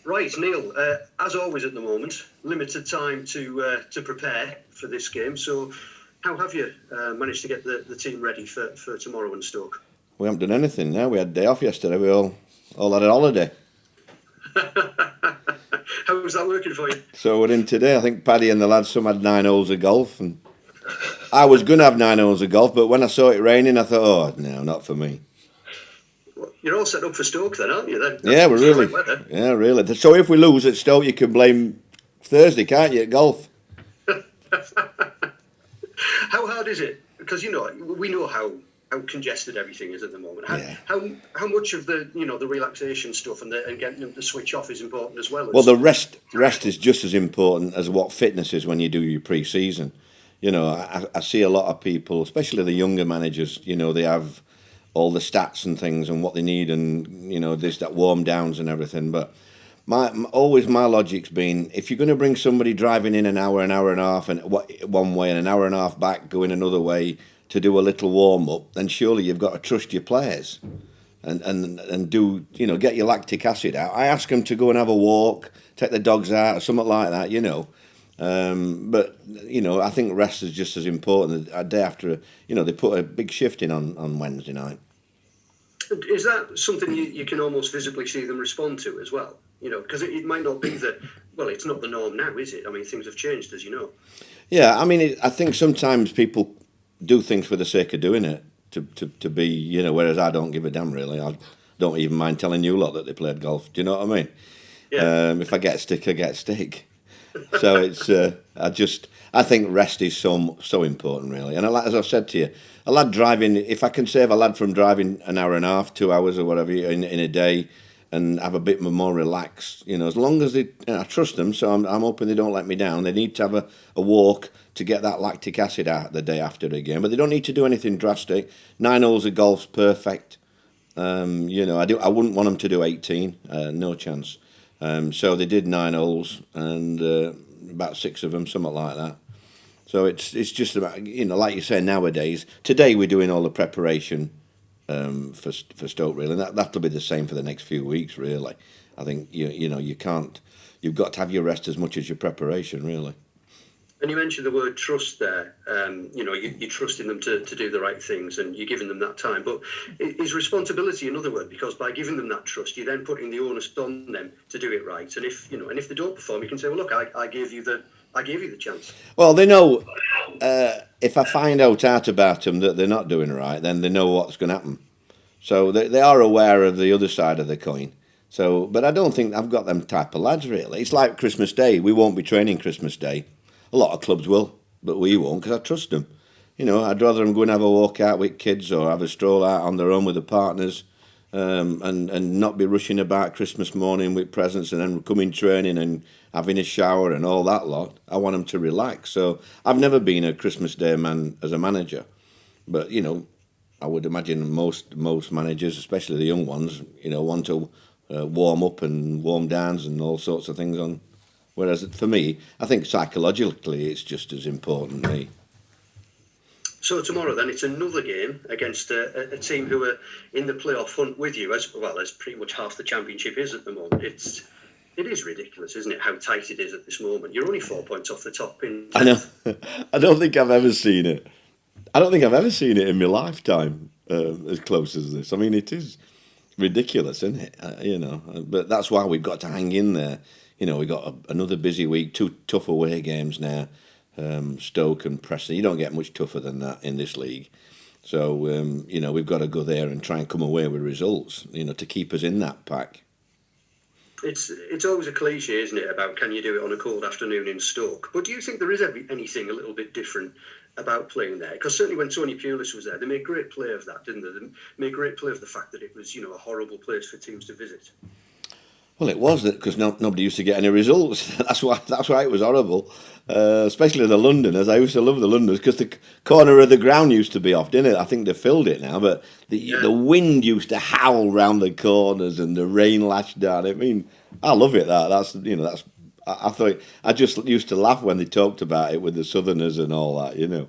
Right, Neil. As always at the moment, limited time to prepare for this game. So, how have you managed to get the team ready for tomorrow in Stoke? We haven't done anything now. We had a day off yesterday. We all had a holiday. How was that working for you? So we're in today. I think Paddy and the lads, some had 9 holes of golf. And I was going to have 9 holes of golf, but when I saw it raining, I thought, oh, no, not for me. Well, you're all set up for Stoke then, aren't you? That's Yeah, we're really. right weather. Yeah, really. So if we lose at Stoke, you can blame Thursday, can't you, at golf? How hard is it? Because we know how congested everything is at the moment. How much of the the relaxation stuff and getting them to switch off is important as well? Well, the rest is just as important as what fitness is when you do your pre-season. I see a lot of people, especially the younger managers. They have all the stats and things and what they need, and that warm downs and everything. But my logic's been, if you're going to bring somebody driving in an hour and a half and one way and an hour and a half back going another way to do a little warm up, then surely you've got to trust your players and do get your lactic acid out. I ask them to go and have a walk, take the dogs out or something like that. But I think rest is just as important. A day after, they put a big shift in on Wednesday night. Is that something you can almost visibly see them respond to as well? Because it might not be that. Well, it's not the norm now, is it? I mean, things have changed, as you know. Yeah, I mean, I think sometimes people do things for the sake of doing it to be, whereas I don't give a damn really. I don't even mind telling you lot that they played golf. Do you know what I mean? Yeah. If I get stick, I get stick. So it's I think rest is so important really. And as I've said to you, a lad driving, if I can save a lad from driving an hour and a half, 2 hours or whatever in a day, and have a bit more relaxed, as long as I trust them, so I'm hoping they don't let me down. They need to have a walk to get that lactic acid out the day after the game, but they don't need to do anything drastic. 9 holes of golf's perfect. I wouldn't want them to do 18, no chance. So they did 9 holes and about 6 of them, something like that. So it's just about, like you say, nowadays. Today we're doing all the preparation for Stoke, really, and that'll be the same for the next few weeks, really. I think you can't. You've got to have your rest as much as your preparation, really. And you mentioned the word trust there. You're trusting them to do the right things, and you're giving them that time. But is responsibility another word? Because by giving them that trust, you're then putting the onus on them to do it right. And if they don't perform, you can say, well, look, I gave you the chance. Well, they know if I find out about them that they're not doing it right, then they know what's going to happen. So they are aware of the other side of the coin. So, but I don't think I've got them type of lads, really. It's like Christmas Day. We won't be training Christmas Day. A lot of clubs will, but we won't because I trust them. I'd rather them go and have a walk out with kids or have a stroll out on their own with the partners and not be rushing about Christmas morning with presents and then coming training and having a shower and all that lot. I want them to relax. So I've never been a Christmas Day man as a manager, but, I would imagine most managers, especially the young ones, want to warm up and warm downs and all sorts of things on. Whereas for me, I think psychologically it's just as important to me. So tomorrow then, it's another game against a team who are in the playoff hunt with you, as well as pretty much half the championship is at the moment. It is ridiculous, isn't it, how tight it is at this moment? You're only 4 points off the top. I know. I don't think I've ever seen it. I don't think I've ever seen it in my lifetime as close as this. I mean, it is ridiculous, isn't it? But that's why we've got to hang in there. We've got another busy week, 2 tough away games now, Stoke and Preston. You don't get much tougher than that in this league. So, we've got to go there and try and come away with results, to keep us in that pack. It's always a cliche, isn't it, about can you do it on a cold afternoon in Stoke? But do you think there is anything a little bit different about playing there? Because certainly when Tony Pulis was there, they made great play of that, didn't they? They made great play of the fact that it was, a horrible place for teams to visit. Well, it was because nobody used to get any results. That's why it was horrible, especially the Londoners. I used to love the Londoners because the corner of the ground used to be off, didn't it? I think they filled it now, but the wind used to howl round the corners and the rain lashed down. I mean, I love it. I thought I just used to laugh when they talked about it with the Southerners and all that. You'll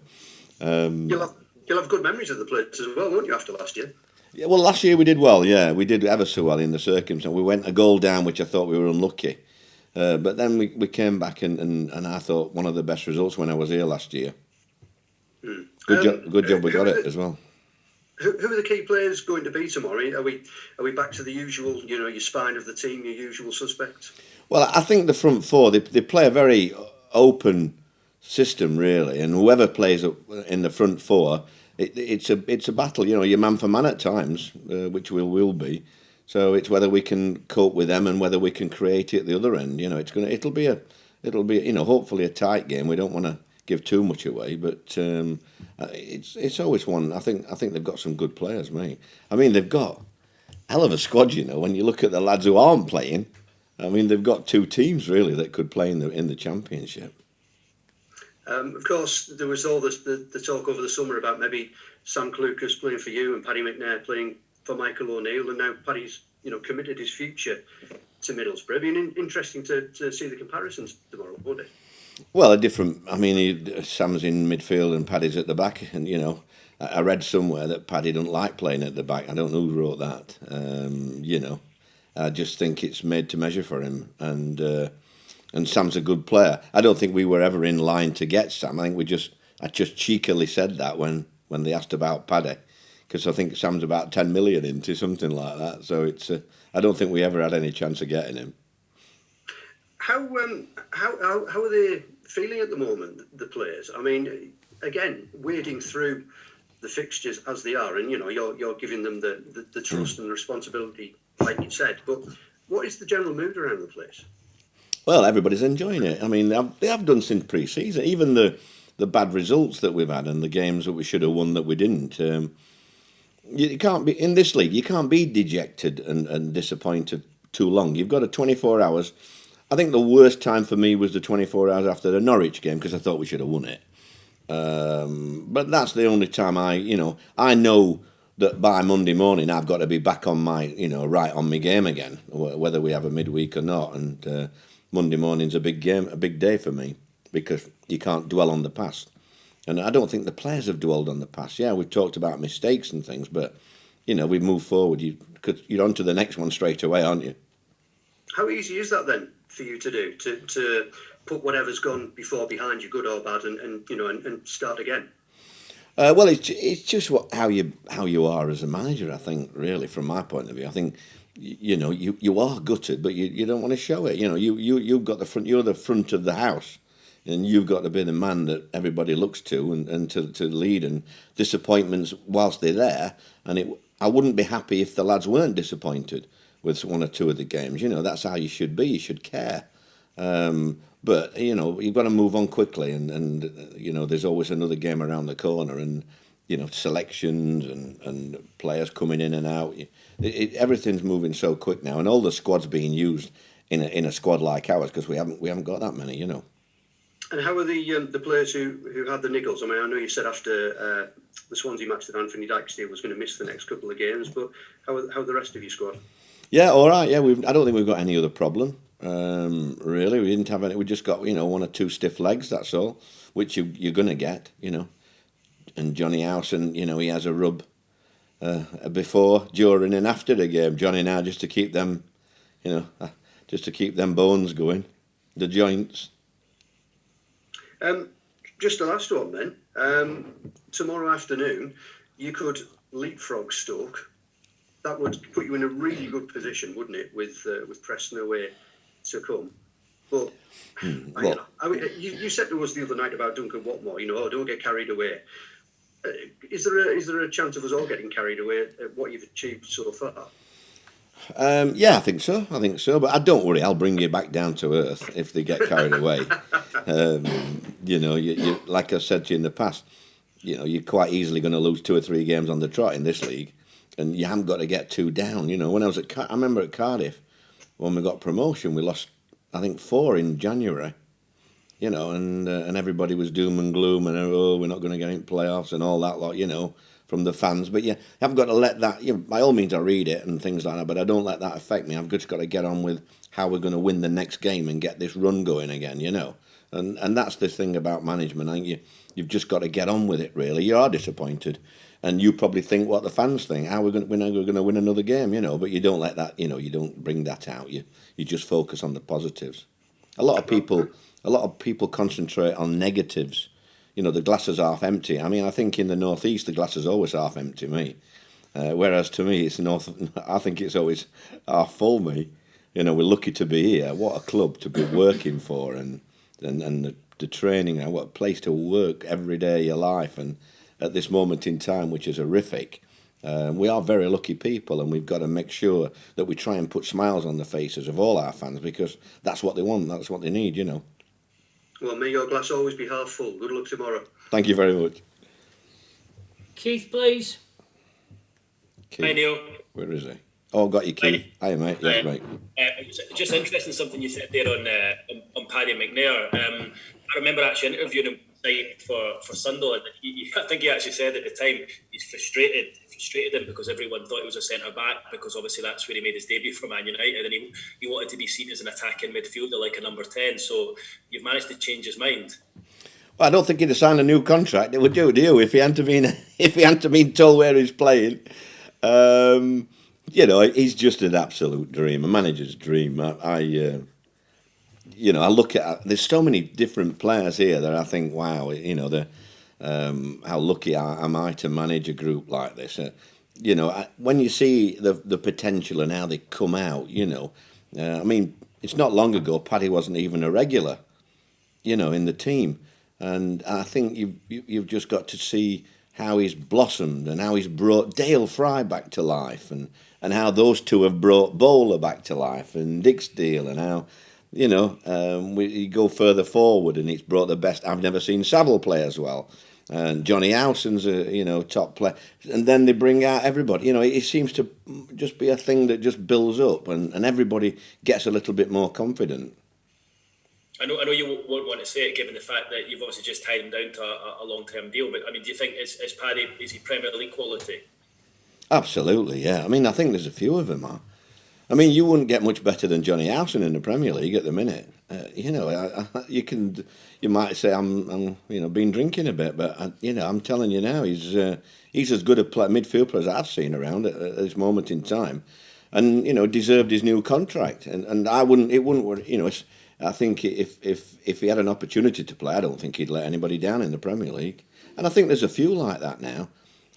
have good memories of the place as well, won't you? After last year. Yeah, well, last year we did well. Yeah, we did ever so well in the circumstance. We went a goal down, which I thought we were unlucky. But then we came back and I thought one of the best results when I was here last year. Hmm. Good job we Who got are it as well. who are the key players going to be tomorrow? Are we back to the usual? Your spine of the team, your usual suspects. Well, I think the front four they play a very open system really, and whoever plays up in the front four, it's a battle. You're man for man at times, which we will be. So it's whether we can cope with them and whether we can create it at the other end. It'll be hopefully a tight game. We don't want to give too much away, but it's always one. I think they've got some good players, mate. I mean, they've got hell of a squad. When you look at the lads who aren't playing, I mean, they've got two teams really that could play in the championship. Of course, there was all the talk over the summer about maybe Sam Clucas playing for you and Paddy McNair playing for Michael O'Neill, and now Paddy's committed his future to Middlesbrough. It'd be interesting to see the comparisons tomorrow, wouldn't it? Well, a different. I mean, Sam's in midfield and Paddy's at the back, and I read somewhere that Paddy doesn't like playing at the back. I don't know who wrote that. I just think it's made to measure for him, and Sam's a good player. I don't think we were ever in line to get Sam. I think I just cheekily said that when they asked about Paddy, because I think Sam's about 10 million into something like that. So I don't think we ever had any chance of getting him. How are they feeling at the moment, the players? I mean, again, wading through the fixtures as they are, and you're giving them the trust and the responsibility, like you said. But what is the general mood around the place? Well, everybody's enjoying it. I mean, they have done since pre-season. Even the bad results that we've had and the games that we should have won that we didn't. You can't be in this league. You can't be dejected and disappointed too long. You've got a 24 hours. I think the worst time for me was the 24 hours after the Norwich game because I thought we should have won it. But that's the only time I know that by Monday morning I've got to be back on my, right on my game again, whether we have a midweek or not. And Monday morning's a big game, a big day for me because you can't dwell on the past. And I don't think the players have dwelled on the past. Yeah, we've talked about mistakes and things, but, we've moved forward. You're on to the next one straight away, aren't you? How easy is that then for you to do, to put whatever's gone before behind you, good or bad, and start again? Well, it's just how you are as a manager. I think, really, from my point of view, I think you are gutted, but you don't want to show it. You've got the front. You're the front of the house, and you've got to be the man that everybody looks to and to lead. And disappointments whilst they're there, I wouldn't be happy if the lads weren't disappointed with one or two of the games. That's how you should be. You should care. But you've got to move on quickly, and there's always another game around the corner, and selections and players coming in and out. Everything's moving so quick now, and all the squads being used in a squad like ours because we haven't got that many. And how are the players who had the niggles? I mean, I know you said after the Swansea match that Anthony Dyksdale was going to miss the next couple of games, but how are the rest of your squad? Yeah, all right. Yeah, I don't think we've got any other problem. Really, we didn't have any. We just got one or two stiff legs. That's all, which you're gonna get. And Johnny Howson, he has a rub before, during, and after the game. Johnny now just to keep them, just to keep them bones going, the joints. Just the last one then. Tomorrow afternoon, you could leapfrog Stoke. That would put you in a really good position, wouldn't it, with Preston away to come? But you said to us the other night about Duncan Watmore. Don't get carried away. Is there a chance of us all getting carried away at what you've achieved so far? Yeah, I think so. But don't worry, I'll bring you back down to earth if they get carried away. You like I said to you in the past, you're quite easily going to lose 2 or 3 games on the trot in this league, and you haven't got to get too down. When I was I remember at Cardiff when we got promotion, we lost I think 4 in January. And everybody was doom and gloom and we're not going to get in playoffs and all that lot, from the fans. But you haven't got to let that. By all means, I read it and things like that, but I don't let that affect me. I've just got to get on with how we're going to win the next game and get this run going again. And that's the thing about management. I think you've just got to get on with it. Really, you are disappointed, and you probably think what the fans think. How we're going to win another game, but you don't let that, you don't bring that out. You just focus on the positives. A lot of people concentrate on negatives. The glass is half empty. I mean, I think in the northeast the glass is always half empty, me. Whereas to me, I think it's always half full, me. We're lucky to be here. What a club to be working for, and the training, and what a place to work every day of your life. And at this moment in time, which is horrific, we are very lucky people, and we've got to make sure that we try and put smiles on the faces of all our fans, because that's what they want, that's what they need, Well, may your glass always be half full. Good luck tomorrow. Thank you very much. Keith, please. Keith, Hi, Neil. where is he? Oh, got you, Keith. Hi, mate. Yes, mate. Just interesting something you said there on Paddy McNair. I remember actually interviewing him for Sunderland. I think he actually said at the time he's frustrated him because everyone thought he was a centre back, because obviously that's where he made his debut for Man United, and he wanted to be seen as an attacking midfielder like a number 10. So you've managed to change his mind. Well, I don't think he'd have signed a new contract. It would do if he hadn't been told where he's playing. He's just an absolute dream, a manager's dream. I look at, there's so many different players here that I think, wow, how lucky am I to manage a group like this. When you see the potential and how they come out, I mean, it's not long ago Paddy wasn't even a regular, in the team, and I think you've just got to see how he's blossomed and how he's brought Dale Fry back to life, and how those two have brought Bowler back to life, and Dixdale, and how, you go further forward and it's brought the best. I've never seen Saville play as well. And Johnny Howson's a, top player. And then they bring out everybody. It seems to just be a thing that just builds up, and everybody gets a little bit more confident. I know you won't want to say it, given the fact that you've obviously just tied him down to a long-term deal, but I mean, do you think is Paddy, is he Premier League quality? Absolutely, yeah. I mean, I think there's a few of them are. I mean, you wouldn't get much better than Johnny Howson in the Premier League at the minute. You might say I'm been drinking a bit, but I'm telling you now, he's as good a midfield player as I've seen around at this moment in time, and deserved his new contract. And I wouldn't. I think if he had an opportunity to play, I don't think he'd let anybody down in the Premier League. And I think there's a few like that now.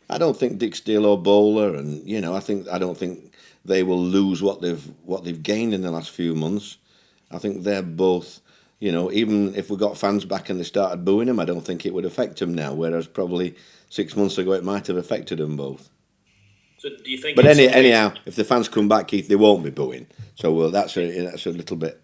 I don't think Dixdale or Bowler, and I don't think they will lose what they've gained in the last few months. I think they're both, even if we got fans back and they started booing them, I don't think it would affect them now. Whereas probably 6 months ago it might have affected them both. So do you think? But anyhow, if the fans come back, Keith, they won't be booing. So that's a little bit,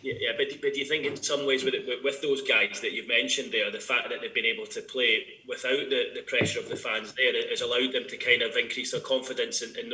Yeah, but do you think in some ways with those guys that you've mentioned there, the fact that they've been able to play without the pressure of the fans there has allowed them to kind of increase their confidence in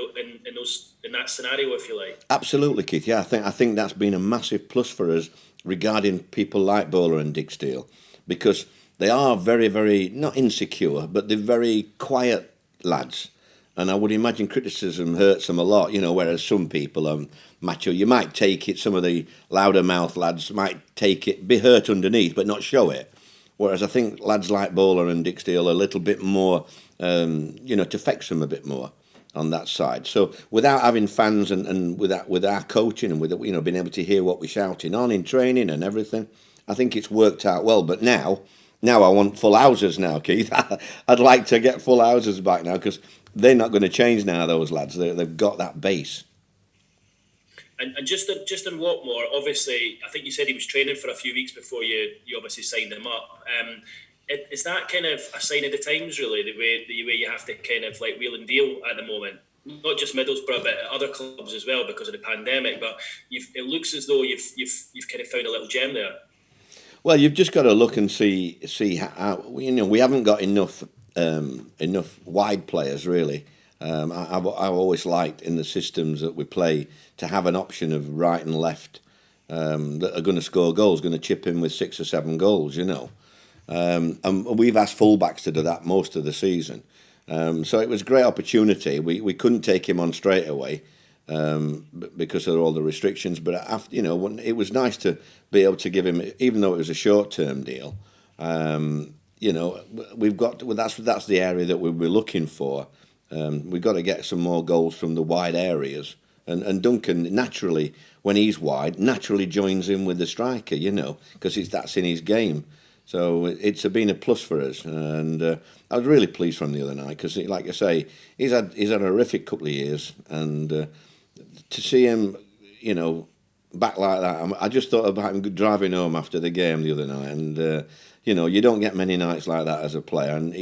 that scenario, if you like? Absolutely, Keith. Yeah, I think that's been a massive plus for us regarding people like Bowler and Dixdale, because they are very, very, not insecure, but they're very quiet lads. And I would imagine criticism hurts them a lot, whereas some people macho. You might take it, some of the louder mouth lads might take it, be hurt underneath, but not show it. Whereas I think lads like Bowler and Dixdale are a little bit more, it affects them a bit more on that side. So without having fans and with our coaching and with being able to hear what we're shouting on in training and everything, I think it's worked out well. But now I want full houses now, Keith. I'd like to get full houses back now, because they're not going to change now, those lads. They've got that base. And just in Watmore, obviously, I think you said he was training for a few weeks before you obviously signed him up. Is that kind of a sign of the times, really, the way you have to kind of like wheel and deal at the moment? Not just Middlesbrough, but other clubs as well, because of the pandemic. But it looks as though you've kind of found a little gem there. Well, you've just got to look and see how we haven't got enough wide players really. I've always liked in the systems that we play to have an option of right and left that are going to score goals, going to chip in with 6 or 7 goals, and we've asked fullbacks to do that most of the season. So it was a great opportunity. We couldn't take him on straight away because of all the restrictions, but after, it was nice to be able to give him, even though it was a short-term deal. we've got that's the area that we'll be looking for. We've got to get some more goals from the wide areas, and Duncan naturally, when he's wide, naturally joins in with the striker, because that's in his game. So it's been a plus for us, and I was really pleased from the other night because, like I say, he's had a horrific couple of years, and to see him, back like that, I just thought about him driving home after the game the other night, and you don't get many nights like that as a player, and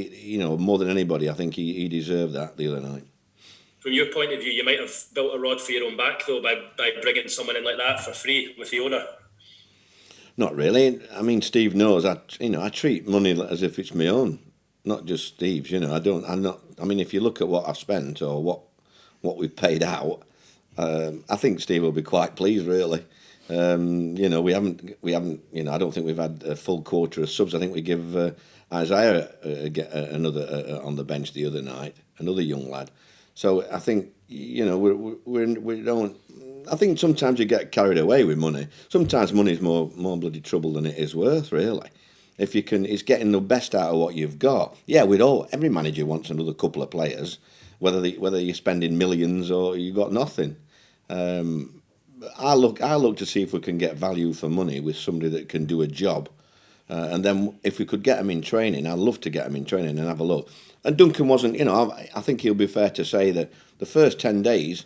more than anybody, I think he deserved that the other night. From your point of view, you might have built a rod for your own back though by bringing someone in like that for free with the owner. Not really. I mean, Steve knows. I treat money as if it's my own, not just Steve's. I mean, if you look at what I've spent or what we've paid out, I think Steve will be quite pleased. Really, we haven't. I don't think we've had a full quarter of subs. I think we give Isaiah another on the bench the other night, another young lad. So I think we don't. I think sometimes you get carried away with money. Sometimes money's more bloody trouble than it is worth, really. If you can, it's getting the best out of what you've got. Yeah, every manager wants another couple of players, whether you're spending millions or you've got nothing. I look to see if we can get value for money with somebody that can do a job, and then if we could get them in training, I'd love to get them in training and have a look. And Duncan wasn't, I think he'll be fair to say that the first 10 days.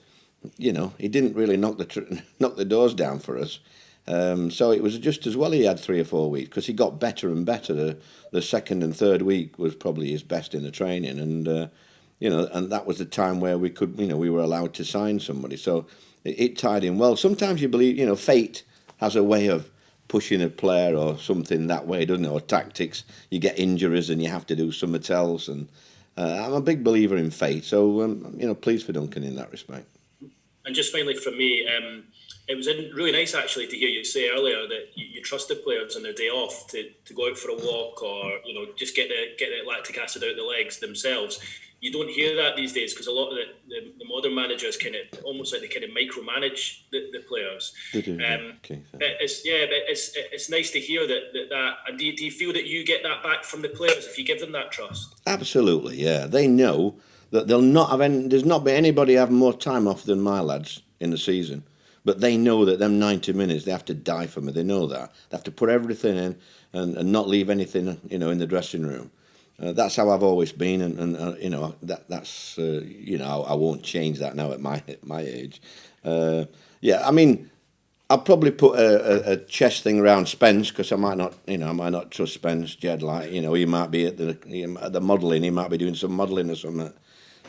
He didn't really knock the doors down for us. So it was just as well he had 3 or 4 weeks because he got better and better. The second and third week was probably his best in the training, and and that was the time where we could, we were allowed to sign somebody. So it tied in well. Sometimes you believe, fate has a way of pushing a player or something that way, doesn't it? Or tactics. You get injuries and you have to do something else. And I'm a big believer in fate. So pleased for Duncan in that respect. And just finally from me, it was really nice actually to hear you say earlier that you trust the players on their day off to go out for a walk or just get the lactic acid out of the legs themselves. You don't hear that these days because a lot of the modern managers kind of almost like they kind of micromanage the players. Okay. It's nice to hear that. And do you feel that you get that back from the players if you give them that trust? Absolutely, yeah. They know that they'll not have there's not been anybody having more time off than my lads in the season. But they know that them 90 minutes, they have to die for me. They know that. They have to put everything in and not leave anything, in the dressing room. That's how I've always been, and that's I won't change that now at my age. I mean, I'll probably put a chest thing around Spence because I might not trust Spence. Jed, he might be at the modelling. He might be doing some modelling or something.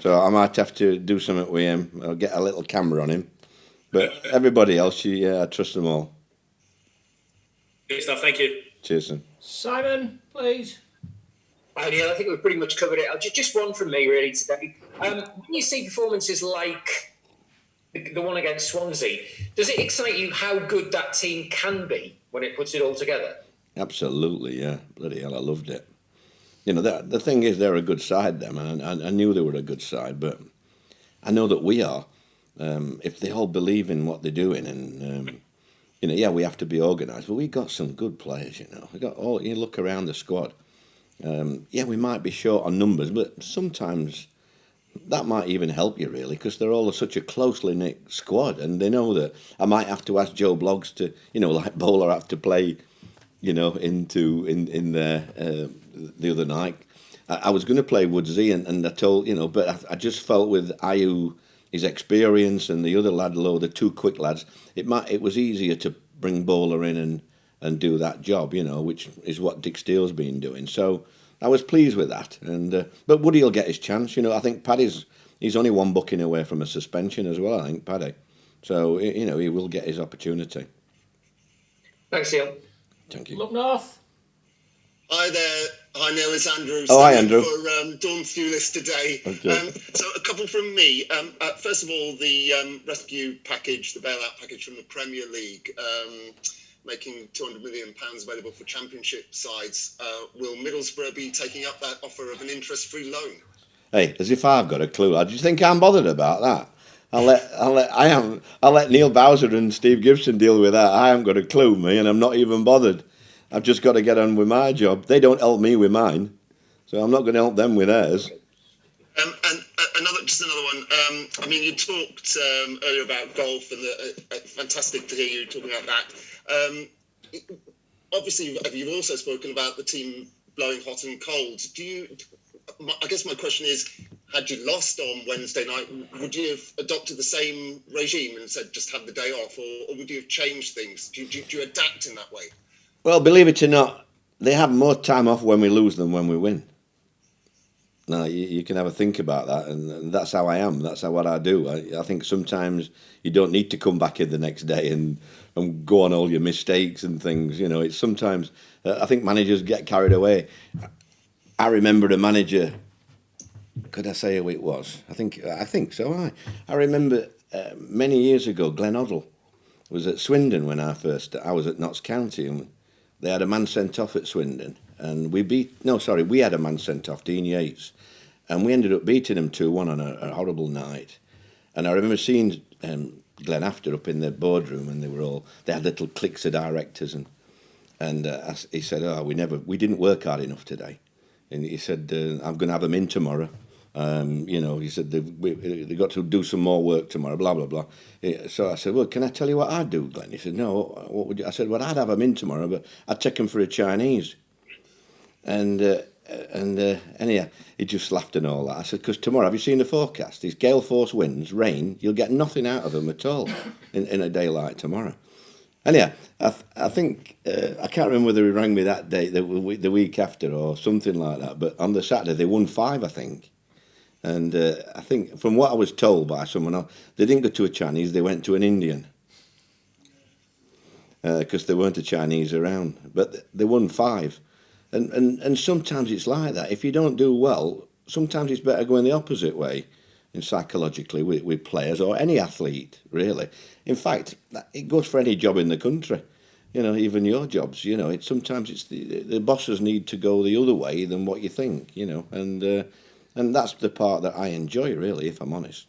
So I might have to do something with him or get a little camera on him. But everybody else, I trust them all. Good stuff, thank you. Cheers, son. Simon, please. Hi, Neil. I think we've pretty much covered it. Just one from me, really, today. When you see performances like the one against Swansea, does it excite you how good that team can be when it puts it all together? Absolutely, yeah. Bloody hell, I loved it. The thing is, they're a good side, them, and I knew they were a good side, but I know that we are. If they all believe in what they're doing, and we have to be organised, but we got some good players. We got all. You look around the squad. We might be short on numbers, but sometimes that might even help you really, because they're all such a closely knit squad, and they know that I might have to ask Joe Bloggs to, like Bowler have to play, in there the other night. I was going to play Woodsy, and I told but I just felt with Ayew, his experience, and the other lad Lowe, the two quick lads, it was easier to bring Bowler in and do that job, which is what Dick Steele's been doing. So I was pleased with that. And but Woody will get his chance. I think he's only one booking away from a suspension as well, I think, Paddy. So, he will get his opportunity. Thanks, Neil. Thank you. Look north. Hi there. Hi, Neil. It's Andrew. Oh, hi, Andrew. For Dawn Thewlis today. Okay. So a couple from me. First of all, the rescue package, the bailout package from the Premier League, making £200 million available for Championship sides. Will Middlesbrough be taking up that offer of an interest-free loan? Hey, as if I've got a clue. Do you think I'm bothered about that? I'll let Neil Bowser and Steve Gibson deal with that. I haven't got a clue, and I'm not even bothered. I've just got to get on with my job. They don't help me with mine. So I'm not going to help them with theirs. And another one. I mean, you talked earlier about golf, and fantastic to hear you talking about that. Obviously, you've also spoken about the team blowing hot and cold. I guess my question is, had you lost on Wednesday night, would you have adopted the same regime and said just have the day off, or would you have changed things? Do you adapt in that way? Well, believe it or not, they have more time off when we lose than when we win. Now, you can have a think about that, and that's how I am. That's what I do. I think sometimes you don't need to come back in the next day and go on all your mistakes and things. You know, it's sometimes, I think managers get carried away. I remember a manager, could I say who it was? I think so. I remember many years ago, Glenn Hoddle was at Swindon when I was at Notts County, and they had a man sent off at Swindon, and we had a man sent off, Dean Yates, and we ended up beating them 2-1 on a horrible night. And I remember seeing Glenn after up in the boardroom, and they had little cliques of directors, and he said, we didn't work hard enough today. And he said, I'm going to have them in tomorrow. He said they got to do some more work tomorrow, blah, blah, blah. So I said, well, can I tell you what I'd do, Glenn? He said, no, what would you? I said, well, I'd have them in tomorrow, but I'd take them for a Chinese. And anyhow, he just laughed and all that. I said, because tomorrow, have you seen the forecast? It's gale force winds, rain, you'll get nothing out of them at all in a day like tomorrow. Anyhow, I think, I can't remember whether he rang me that day, the week after or something like that, but on the Saturday they won 5, I think. And I think, from what I was told by someone else, they didn't go to a Chinese, they went to an Indian. Because there weren't a Chinese around. But they won 5. And sometimes it's like that. If you don't do well, sometimes it's better going the opposite way, and psychologically, with players or any athlete, really. In fact, it goes for any job in the country. You know, even your jobs, you know, sometimes it's the bosses need to go the other way than what you think, you know, and that's the part that I enjoy, really, if I'm honest.